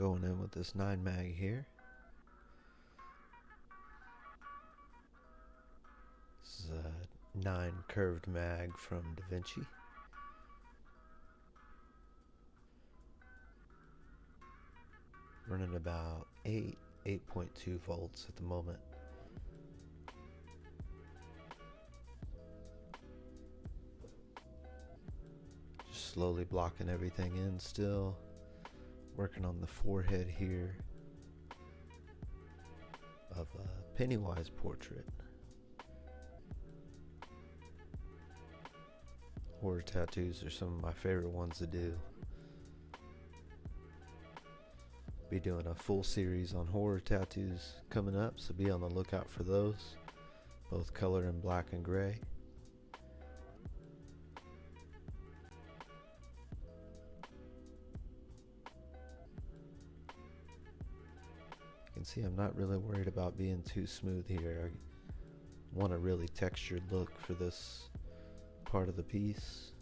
Going in with this 9 mag here. This is a 9 curved mag from DaVinci. Running about 8.2 volts at the moment. Just slowly blocking everything in still. Working on the forehead here of a Pennywise portrait. Horror tattoos are some of my favorite ones to do. Be doing a full series on horror tattoos coming up, so be on the lookout for those, both color and black and gray. You can see I'm not really worried about being too smooth here. I want a really textured look for this part of the piece.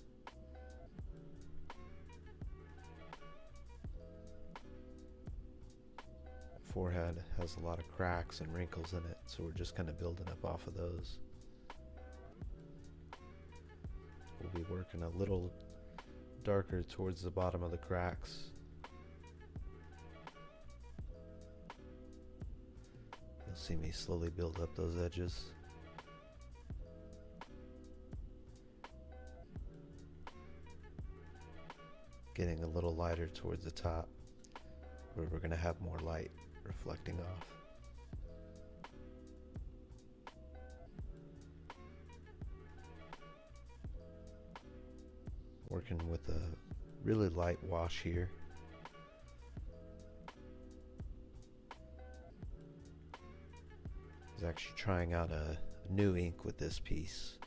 Forehead has a lot of cracks and wrinkles in it, so we're just kind of building up off of those. We'll be working a little darker towards the bottom of the cracks. You'll see me slowly build up those edges. Getting a little lighter towards the top, where we're going to have more light reflecting off. Working with a really light wash here. I was actually trying out a new ink with this piece.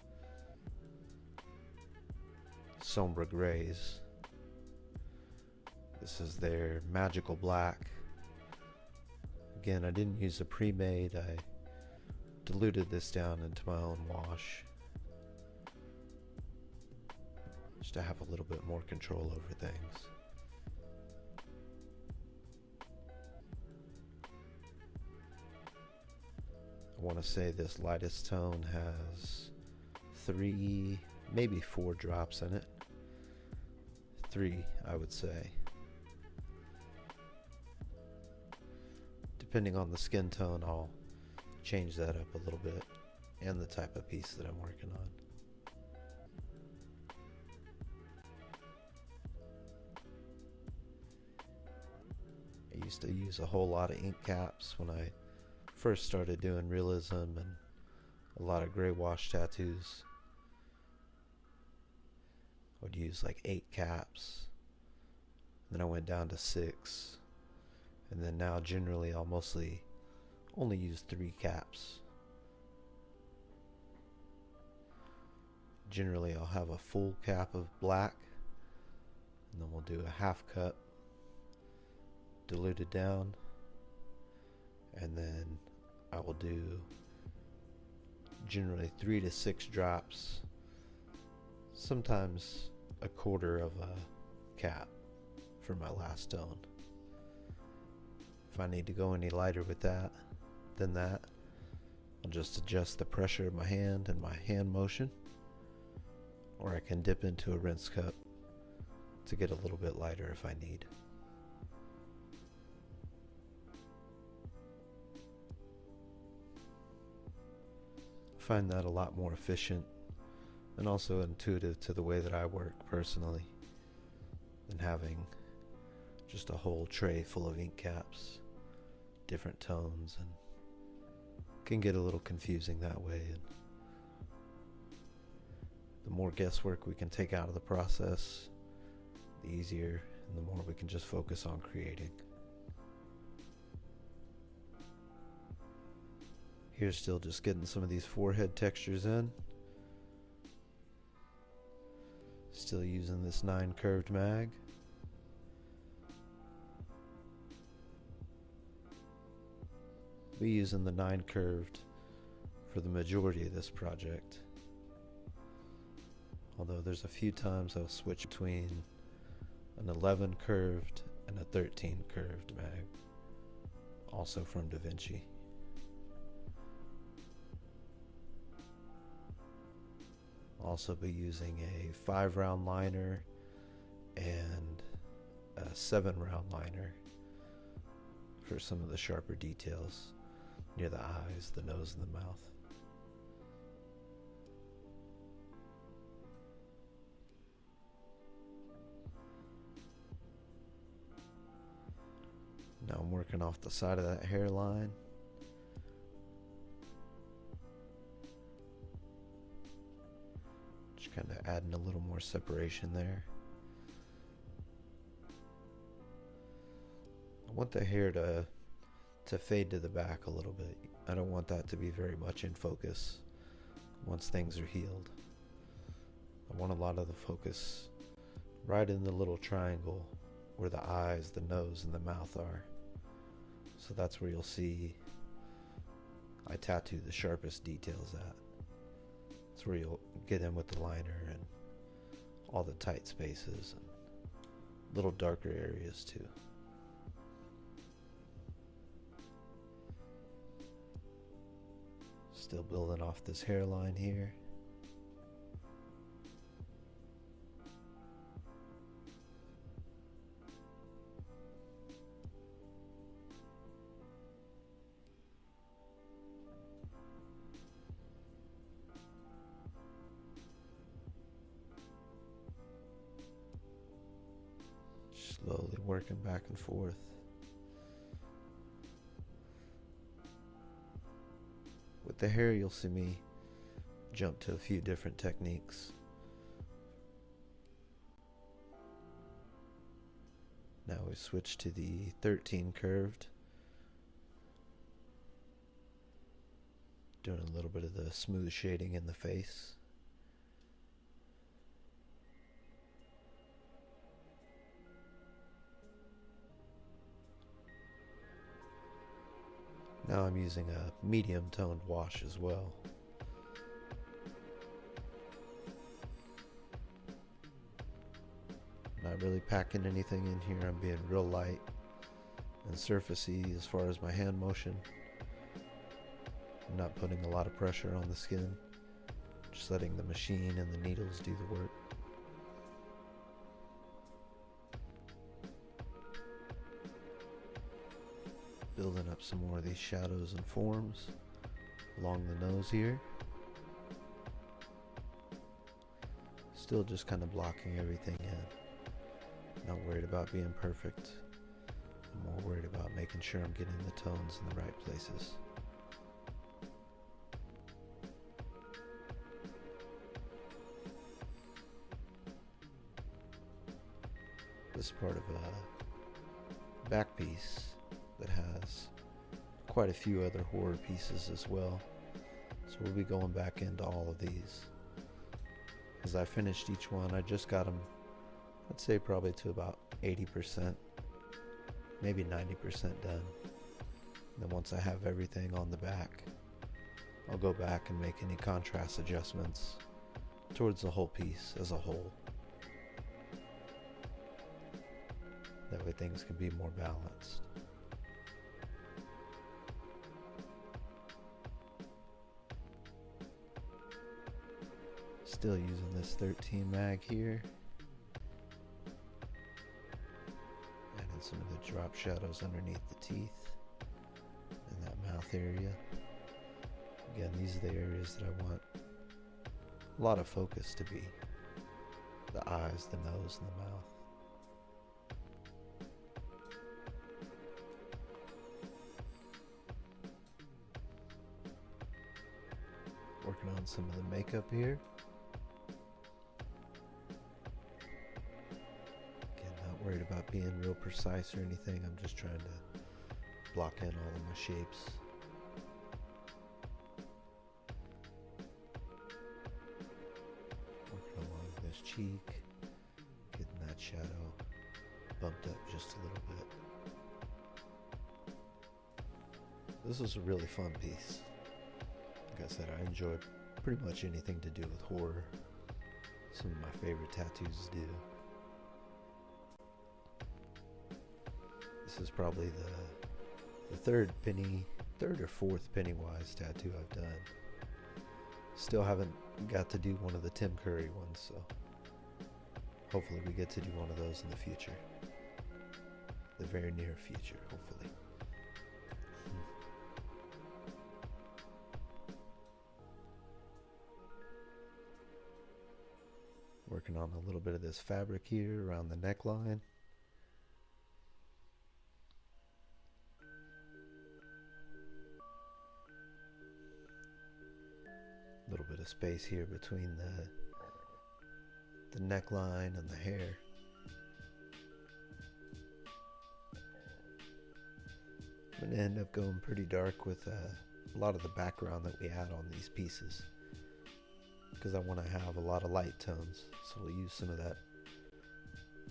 Sombra Grays. This is their Magical Black. Again, I didn't use a pre-made. I diluted this down into my own wash, just to have a little bit more control over things. I want to say this lightest tone has 3, maybe 4 drops in it. 3, I would say. Depending on the skin tone, I'll change that up a little bit, and the type of piece that I'm working on. I used to use a whole lot of ink caps when I first started doing realism and a lot of gray wash tattoos. I would use like 8 caps, then I went down to 6. And then now generally I'll mostly only use 3 caps. Generally I'll have a full cap of black, and then we'll do a half cup, dilute it down, and then I will do generally 3 to 6 drops, sometimes a quarter of a cap for my last tone. If I need to go any lighter with that than that, I'll just adjust the pressure of my hand and my hand motion, or I can dip into a rinse cup to get a little bit lighter if I need. I find that a lot more efficient and also intuitive to the way that I work personally than having just a whole tray full of ink caps, different tones, and can get a little confusing that way. And the more guesswork we can take out of the process, the easier and the more we can just focus on creating. Here's still just getting some of these forehead textures in. Still using this 9 curved mag. Be using the 9 curved for the majority of this project. Although there's a few times I'll switch between an 11 curved and a 13 curved mag, also from Da Vinci. I'll also be using a 5-round liner and a 7-round liner for some of the sharper details near the eyes, the nose, and the mouth. Now I'm working off the side of that hairline. Just kind of adding a little more separation there. I want the hair to fade to the back a little bit. I don't want that to be very much in focus once things are healed. I want a lot of the focus right in the little triangle where the eyes, the nose, and the mouth are. So that's where you'll see I tattoo the sharpest details at. That's where you'll get in with the liner and all the tight spaces and little darker areas too. Still building off this hairline here. Slowly working back and forth. With the hair, you'll see me jump to a few different techniques. Now we switch to the 13 curved. Doing a little bit of the smooth shading in the face. Now I'm using a medium toned wash as well. Not really packing anything in here. I'm being real light and surfacey as far as my hand motion. I'm not putting a lot of pressure on the skin. Just letting the machine and the needles do the work. Building up some more of these shadows and forms along the nose here. Still just kind of blocking everything in. Not worried about being perfect. I'm more worried about making sure I'm getting the tones in the right places. This is part of a back piece that has quite a few other horror pieces as well. So we'll be going back into all of these. As I finished each one, I just got them, I'd say probably to about 80%, maybe 90% done. And then once I have everything on the back, I'll go back and make any contrast adjustments towards the whole piece as a whole. That way things can be more balanced. Still using this 13 mag here. Adding some of the drop shadows underneath the teeth and that mouth area. Again, these are the areas that I want a lot of focus to be. The eyes, the nose, and the mouth. Working on some of the makeup here. Worried about being real precise or anything. I'm just trying to block in all of my shapes. Working along this cheek, getting that shadow bumped up just a little bit. This was a really fun piece. Like I said, I enjoy pretty much anything to do with horror. Some of my favorite tattoos do. This is probably the third or fourth Pennywise tattoo I've done. Still haven't got to do one of the Tim Curry ones, so hopefully we get to do one of those in the future. The very near future, hopefully. Working on a little bit of this fabric here around the neckline. A little bit of space here between the neckline and the hair. I'm going to end up going pretty dark with a lot of the background that we add on these pieces, because I want to have a lot of light tones, so we'll use some of that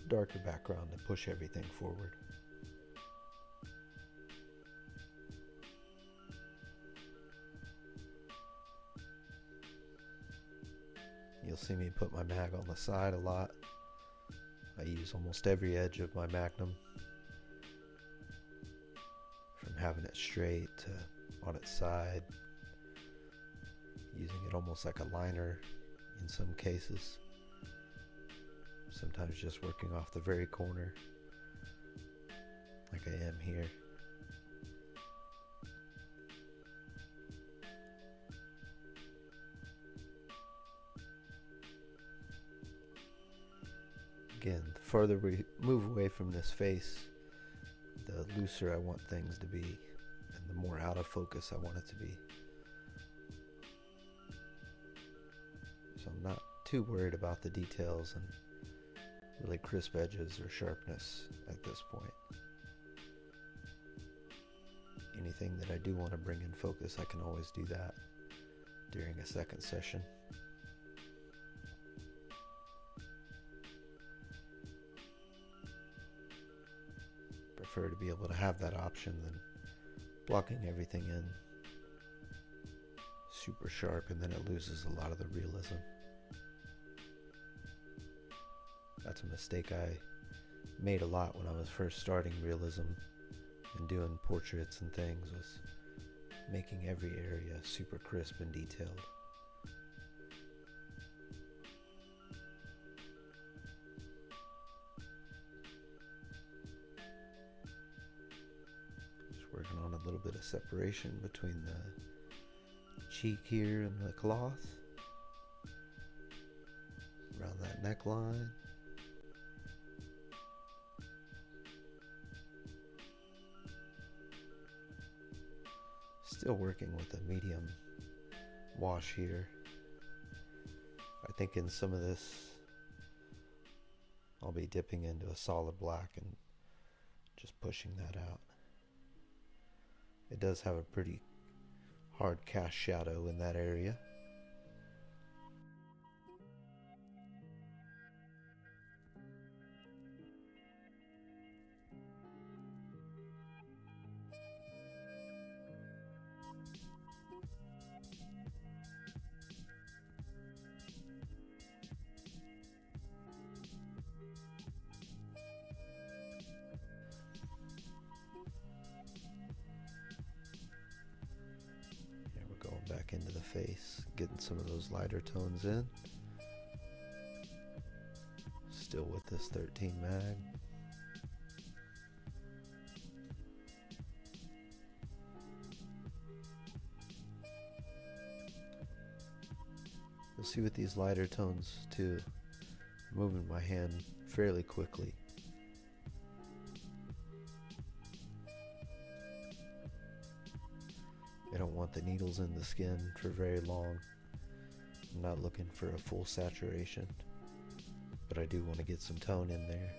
darker background to push everything forward. You'll see me put my mag on the side a lot. I use almost every edge of my Magnum, from having it straight to on its side, using it almost like a liner in some cases, sometimes just working off the very corner like I am here. Again, the further we move away from this face, the looser I want things to be, and the more out of focus I want it to be. So I'm not too worried about the details and really crisp edges or sharpness at this point. Anything that I do want to bring in focus, I can always do that during a second session. Prefer to be able to have that option than blocking everything in super sharp, and then it loses a lot of the realism. That's a mistake I made a lot when I was first starting realism and doing portraits and things, was making every area super crisp and detailed. Working on a little bit of separation between the cheek here and the cloth, around that neckline. Still working with a medium wash here. I think in some of this I'll be dipping into a solid black and just pushing that out. It does have a pretty hard cast shadow in that area. Back into the face, getting some of those lighter tones in. Still with this 13 mag. You'll see with these lighter tones too, moving my hand fairly quickly. I don't want the needles in the skin for very long. I'm not looking for a full saturation, but I do want to get some tone in there.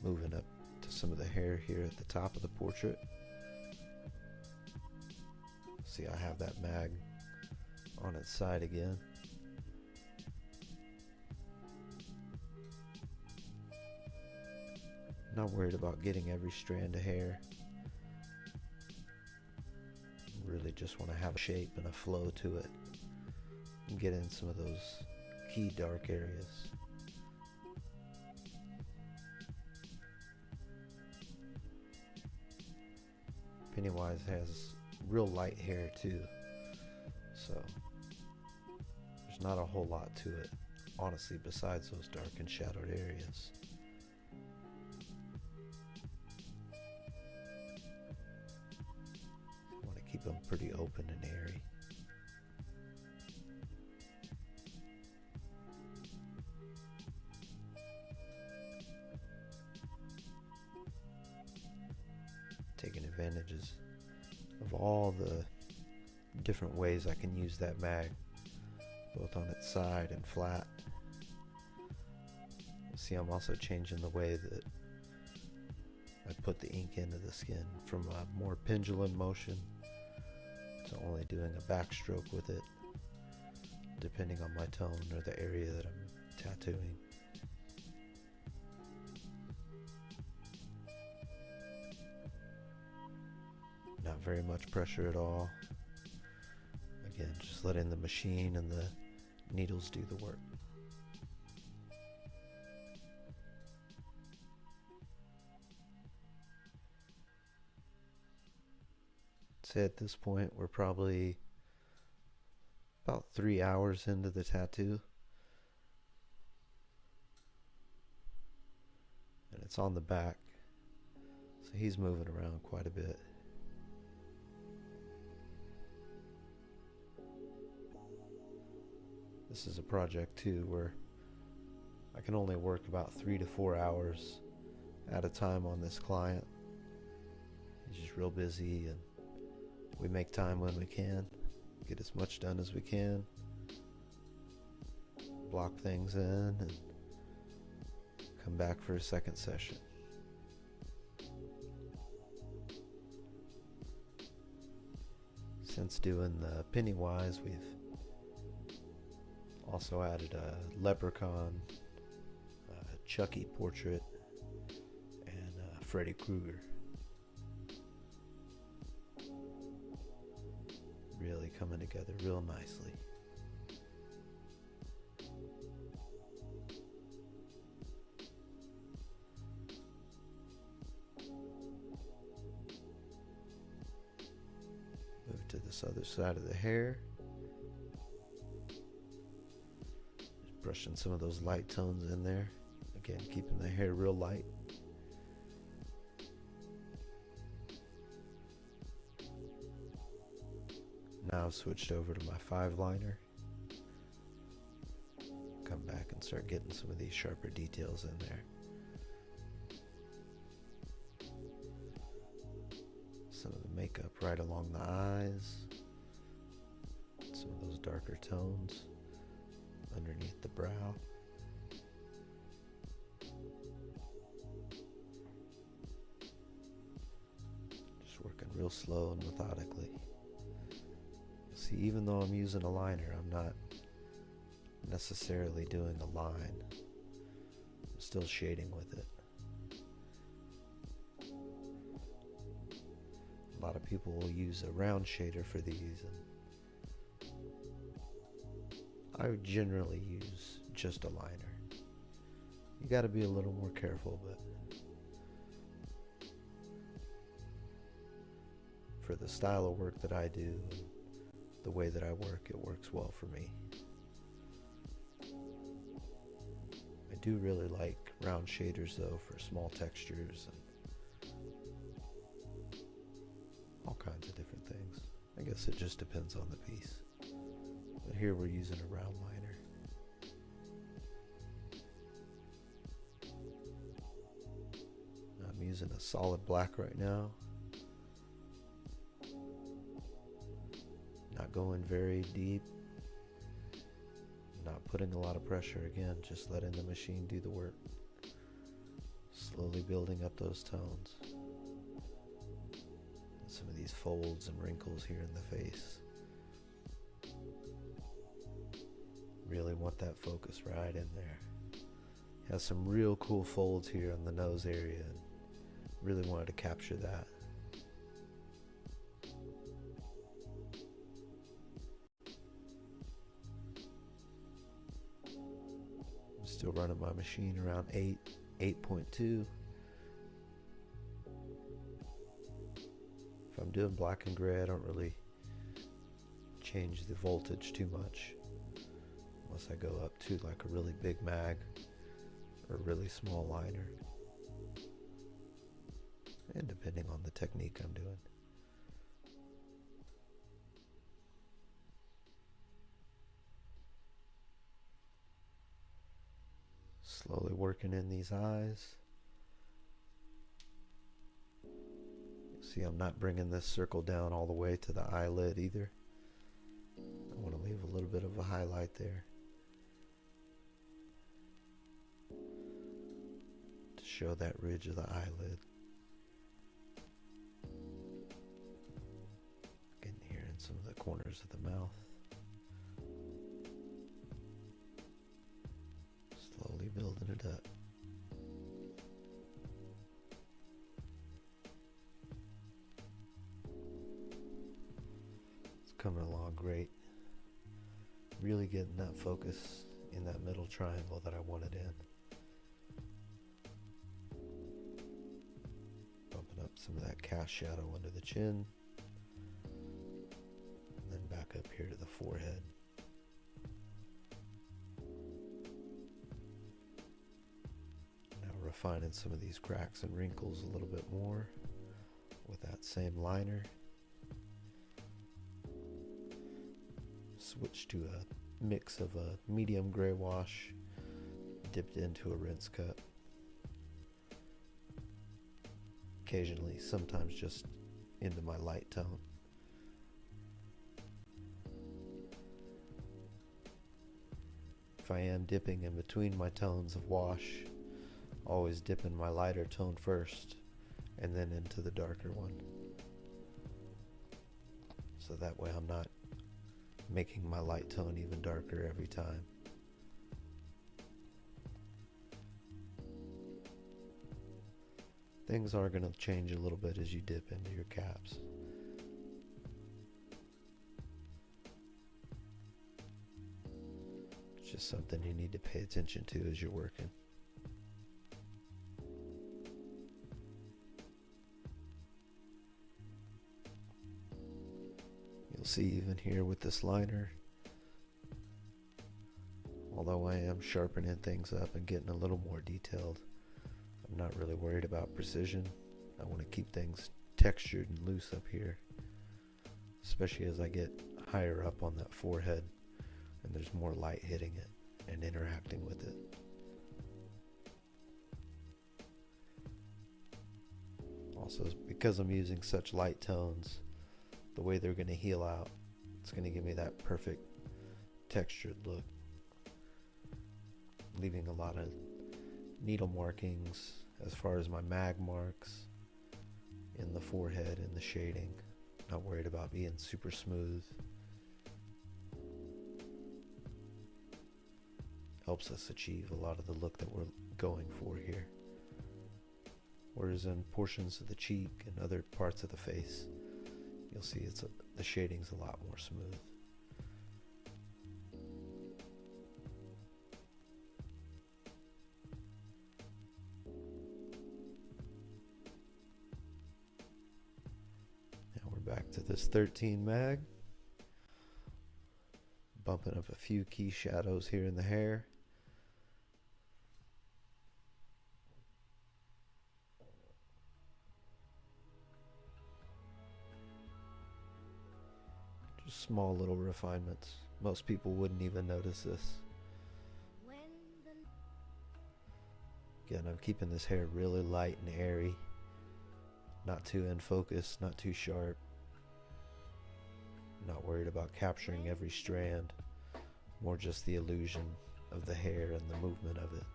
Moving up to some of the hair here at the top of the portrait. See, I have that mag on its side again. Not worried about getting every strand of hair. Really just want to have a shape and a flow to it. and get in some of those key dark areas. Pennywise has real light hair too, so there's not a whole lot to it, honestly, besides those dark and shadowed areas. I want to keep them pretty open and airy. Taking advantages of all the different ways I can use that mag, both on its side and flat. See, I'm also changing the way that I put the ink into the skin from a more pendulum motion to only doing a backstroke with it, depending on my tone or the area that I'm tattooing. Not very much pressure at all. Again, just letting the machine and the needles do the work. So at this point, we're probably about 3 hours into the tattoo. And it's on the back, so he's moving around quite a bit. This is a project too where I can only work about 3 to 4 hours at a time on this client. He's just real busy, and we make time when we can, get as much done as we can, block things in, and come back for a second session. Since doing the Pennywise, we've also added a leprechaun, a Chucky portrait, and a Freddy Krueger. Really coming together real nicely. Move to this other side of the hair. Just brushing some of those light tones in there. Again, keeping the hair real light. Now I've switched over to my 5 liner. Come back and start getting some of these sharper details in there. Some of the makeup right along the eyes. Some of those darker tones underneath the brow. Just working real slow and methodically. See, even though I'm using a liner, I'm not necessarily doing a line. I'm still shading with it. A lot of people will use a round shader for these, and I would generally use just a liner. You got to be a little more careful, but for the style of work that I do, the way that I work, it works well for me. I do really like round shaders though for small textures and all kinds of different things. I guess it just depends on the piece. But here we're using a round liner. I'm using a solid black right now. Not going very deep, not putting a lot of pressure, again, just letting the machine do the work. Slowly building up those tones. And some of these folds and wrinkles here in the face. Really want that focus right in there. Has some real cool folds here on the nose area, and really wanted to capture that. Still running my machine around 8.2. If I'm doing black and gray, I don't really change the voltage too much, unless I go up to like a really big mag or a really small liner, and depending on the technique I'm doing. Slowly working in these eyes. See, I'm not bringing this circle down all the way to the eyelid either. I want to leave a little bit of a highlight there to show that ridge of the eyelid. Getting here in some of the corners of the mouth. Slowly building it up. Coming along great. Really getting that focus in that middle triangle that I wanted in. Bumping up some of that cast shadow under the chin. And then back up here to the forehead. Now refining some of these cracks and wrinkles a little bit more with that same liner. Switch to a mix of a medium gray wash dipped into a rinse cup. Occasionally, sometimes just into my light tone. If I am dipping in between my tones of wash, always dip in my lighter tone first and then into the darker one. So that way I'm not making my light tone even darker every time. Things are going to change a little bit as you dip into your caps. It's just something you need to pay attention to as you're working. See, even here with this liner, although I am sharpening things up and getting a little more detailed, I'm not really worried about precision. I want to keep things textured and loose up here, especially as I get higher up on that forehead and there's more light hitting it and interacting with it. Also, because I'm using such light tones, the way they're going to heal out, it's going to give me that perfect textured look, leaving a lot of needle markings as far as my mag marks in the forehead and the shading. Not worried about being super smooth. Helps us achieve a lot of the look that we're going for here. Whereas in portions of the cheek and other parts of the face, you'll see the shading's a lot more smooth. Now we're back to this 13 mag. Bumping up a few key shadows here in the hair. Small little refinements. Most people wouldn't even notice this. Again, I'm keeping this hair really light and airy. Not too in focus, not too sharp. Not worried about capturing every strand. More just the illusion of the hair and the movement of it.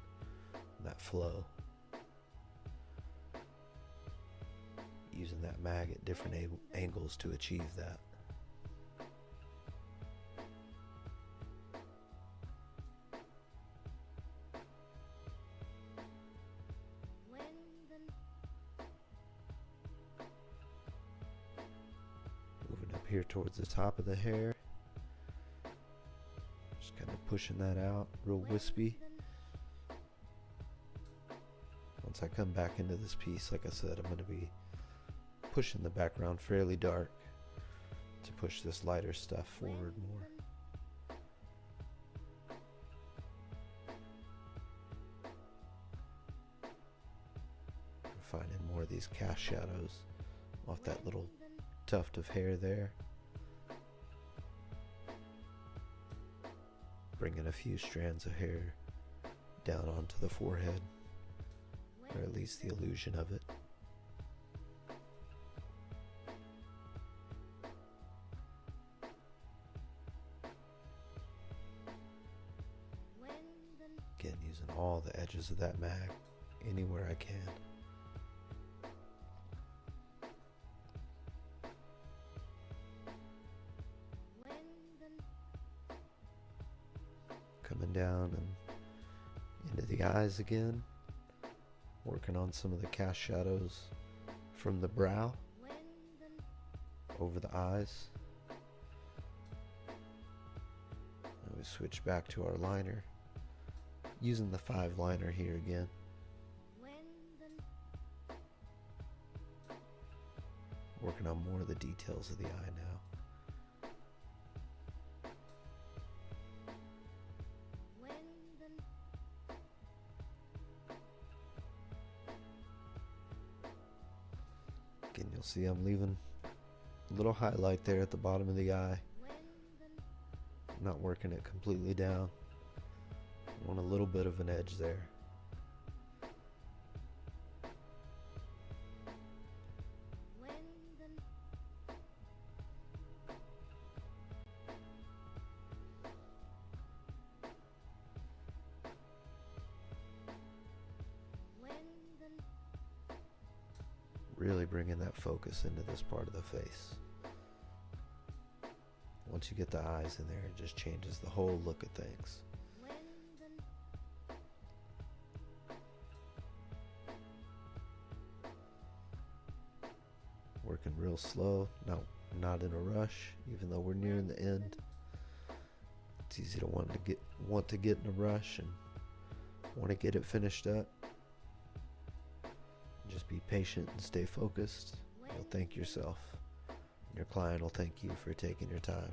And that flow. Using that mag at different angles to achieve that. Here towards the top of the hair, just kind of pushing that out real wispy. Once I come back into this piece, like I said, I'm going to be pushing the background fairly dark to push this lighter stuff forward more. I'm finding more of these cast shadows off that little tuft of hair there. Bringing a few strands of hair down onto the forehead, or at least the illusion of it. Again, using all the edges of that mag anywhere I can. Coming down and into the eyes again, working on some of the cast shadows from the brow over the eyes. And we switch back to our liner, using the 5 liner here again. Working on more of the details of the eye now. Again, you'll see I'm leaving a little highlight there at the bottom of the eye. Not working it completely down. I want a little bit of an edge there. Really bringing that focus into this part of the face. Once you get the eyes in there, it just changes the whole look of things. Working real slow, not in a rush, even though we're nearing the end. It's easy to want to get in a rush and want to get it finished up. Just be patient and stay focused. You'll thank yourself, and your client will thank you for taking your time.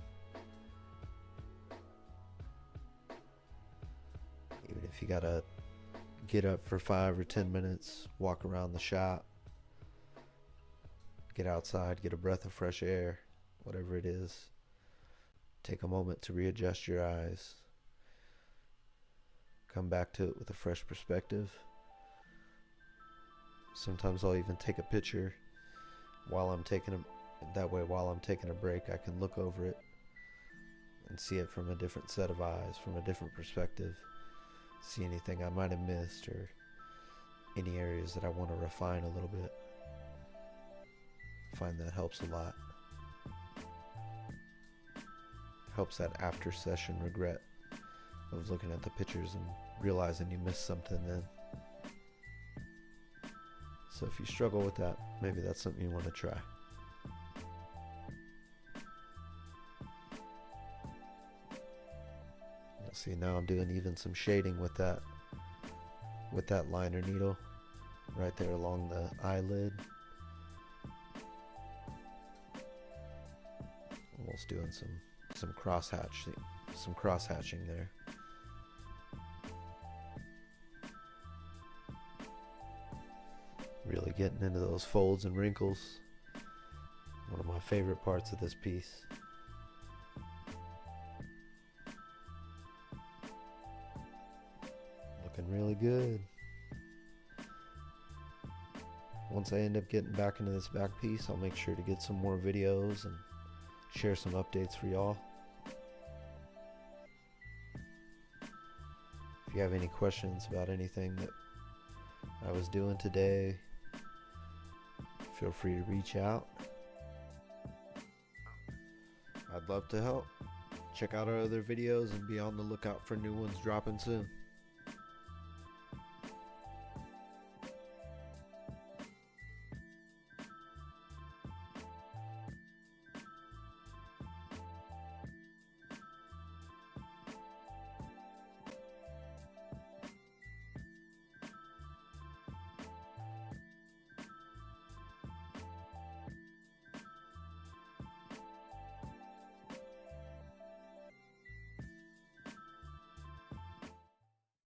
Even if you gotta get up for 5 or 10 minutes, walk around the shop, get outside, get a breath of fresh air, whatever it is, take a moment to readjust your eyes, come back to it with a fresh perspective. Sometimes I'll even take a picture while I'm taking a break, I can look over it and see it from a different set of eyes, from a different perspective, see anything I might have missed or any areas that I want to refine a little bit. I find that helps a lot. Helps that after session regret of looking at the pictures and realizing you missed something then. So if you struggle with that, maybe that's something you want to try. You'll see now I'm doing even some shading with that liner needle right there along the eyelid. Almost doing some cross hatching there. Really getting into those folds and wrinkles. One of my favorite parts of this piece. Looking really good. Once I end up getting back into this back piece, I'll make sure to get some more videos and share some updates for y'all. If you have any questions about anything that I was doing today, feel free to reach out. I'd love to help. Check out our other videos and be on the lookout for new ones dropping soon.